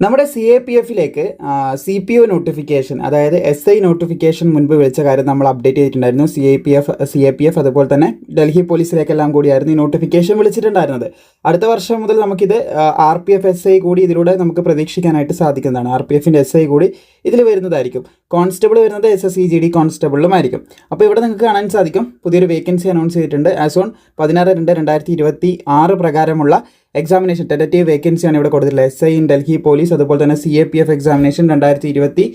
നമ്മുടെ CAPF-ലേക്ക് CPO notification, അതായത് SI notification മുൻപ് വിളിച്ച കാര്യം നമ്മൾ അപ്ഡേറ്റ് ചെയ്തിട്ടുണ്ടായിരുന്നു. CAPF അതുപോലെ തന്നെ ഡൽഹി പോലീസിലേക്കെല്ലാം കൂടിയായിരുന്നു ഈ നോട്ടിഫിക്കേഷൻ വിളിച്ചിട്ടുണ്ടായിരുന്നത്. അടുത്ത വർഷം മുതൽ നമുക്കിത് RPF SI കൂടി ഇതിലൂടെ നമുക്ക് പ്രതീക്ഷിക്കാനായിട്ട് സാധിക്കുന്നതാണ്. RPF-ന്റെ SI കൂടി ഇതിൽ വരുന്നതായിരിക്കും. കോൺസ്റ്റബിൾ വരുന്നത് SSC GD കോൺസ്റ്റബിളിലുമായിരിക്കും. അപ്പോൾ ഇവിടെ നിങ്ങൾക്ക് കാണാൻ സാധിക്കും പുതിയൊരു വേക്കൻസി അനൗൺസ് ചെയ്തിട്ടുണ്ട്. ആസ് ഓൺ 16/2/2026 പ്രകാരമുള്ള എക്സാമിനേഷൻ ടെൻറ്റേറ്റീവ് വേക്കൻസിയാണ് ഇവിടെ കൊടുത്തിട്ടുള്ളത്. SI ഇൻ ഡൽഹി പോലീസ് അതുപോലെ തന്നെ CAPF എക്സാമിനേഷൻ 2025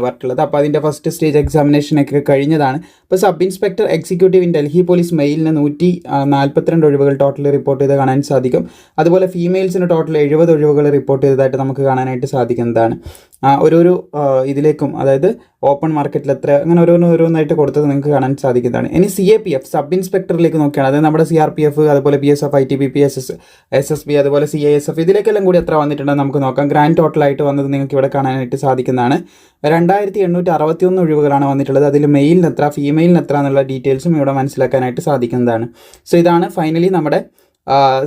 പറഞ്ഞിട്ടുള്ളത്. അപ്പോൾ അതിൻ്റെ ഫസ്റ്റ് സ്റ്റേജ് എക്സാമിനേഷനൊക്കെ കഴിഞ്ഞതാണ്. ഇപ്പോൾ sub inspector executive in Delhi police മെയിലിന് 142 ഒഴിവുകൾ ടോട്ടൽ റിപ്പോർട്ട് ചെയ്ത് കാണാൻ സാധിക്കും. അതുപോലെ ഫീമെയിൽസിന് ടോട്ടൽ 70 ഒഴിവുകൾ റിപ്പോർട്ട് ചെയ്തതായിട്ട് നമുക്ക് കാണാനായിട്ട് സാധിക്കുന്നതാണ്. ഓരോരോ ഇതിലേക്കും, അതായത് ഓപ്പൺ മാർക്കറ്റിൽ എത്ര, അങ്ങനെ ഓരോന്നായിട്ട് കൊടുത്തത് നിങ്ങൾക്ക് കാണാൻ സാധിക്കുന്നതാണ്. ഇനി CAPF സബ് ഇൻസ്പെക്ടറിലേക്ക് നോക്കുകയാണ്. അതായത് നമ്മുടെ CRPF അതുപോലെ BSF ITBP SSB അതുപോലെ CISF ഇതിലേക്കെല്ലാം കൂടി എത്ര വന്നിട്ടുണ്ടെന്ന് നമുക്ക് നോക്കാം. ഗ്രാൻഡ് ടോട്ടലായിട്ട് വന്നത് നിങ്ങൾക്ക് ഇവിടെ കാണാനായിട്ട് സാധിക്കുന്നതാണ്. 2861 ഒഴിവുകളാണ് വന്നിട്ടുള്ളത്. അതിൽ മെയിലിന് എത്ര, ഫീമെയിലിന് എത്ര എന്നുള്ള ഡീറ്റെയിൽസും ഇവിടെ മനസ്സിലാക്കാനായിട്ട് സാധിക്കുന്നതാണ്. സോ ഇതാണ് ഫൈനലി നമ്മുടെ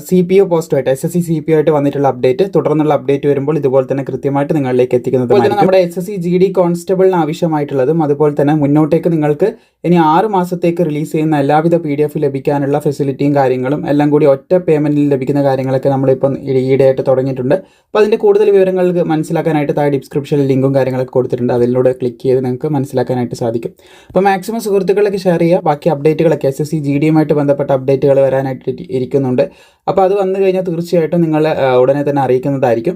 CPO പോസ്റ്റുമായിട്ട് SSC CPO ആയിട്ട് വന്നിട്ടുള്ള അപ്ഡേറ്റ്. തുടർന്നുള്ള അപ്ഡേറ്റ് വരുമ്പോൾ ഇതുപോലെ തന്നെ കൃത്യമായിട്ട് നിങ്ങളിലേക്ക് എത്തിക്കുന്നത്. അതുപോലെ തന്നെ നമ്മുടെ SSC GD കോൺസ്റ്റബിളിന് ആവശ്യമായിട്ടുള്ളതും അതുപോലെ തന്നെ മുന്നോട്ടേക്ക് നിങ്ങൾക്ക് ഇനി 6 മാസത്തേക്ക് റിലീസ് ചെയ്യുന്ന എല്ലാവിധ PDF ലഭിക്കാനുള്ള ഫെസിലിറ്റിയും കാര്യങ്ങളും എല്ലാം കൂടി ഒറ്റ പേയ്മെൻറ്റിൽ ലഭിക്കുന്ന കാര്യങ്ങളൊക്കെ നമ്മളിപ്പം ഈയിടെയായിട്ട് തുടങ്ങിയിട്ടുണ്ട്. അപ്പോൾ അതിൻ്റെ കൂടുതൽ വിവരങ്ങൾക്ക് മനസ്സിലാക്കാനായിട്ട് താഴെ ഡിസ്ക്രിപ്ഷനിൽ ലിങ്കും കാര്യങ്ങളൊക്കെ കൊടുത്തിട്ടുണ്ട്. അതിലൂടെ ക്ലിക്ക് ചെയ്ത് നിങ്ങൾക്ക് മനസ്സിലാക്കാനായിട്ട് സാധിക്കും. അപ്പോൾ മാക്സിമം സുഹൃത്തുക്കളിലേക്ക് ഷെയർ ചെയ്യുക. ബാക്കി അപ്ഡേറ്റുകളൊക്കെ SSC GD-യുമായിട്ട് ബന്ധപ്പെട്ട അപ്ഡേറ്റുകൾ വരാനായിട്ട് ഇരിക്കുന്നുണ്ട്. അപ്പോൾ അത് വന്നു കഴിഞ്ഞാൽ തീർച്ചയായിട്ടും നിങ്ങൾ ഉടനെ തന്നെ അറിയിക്കുന്നതായിരിക്കും.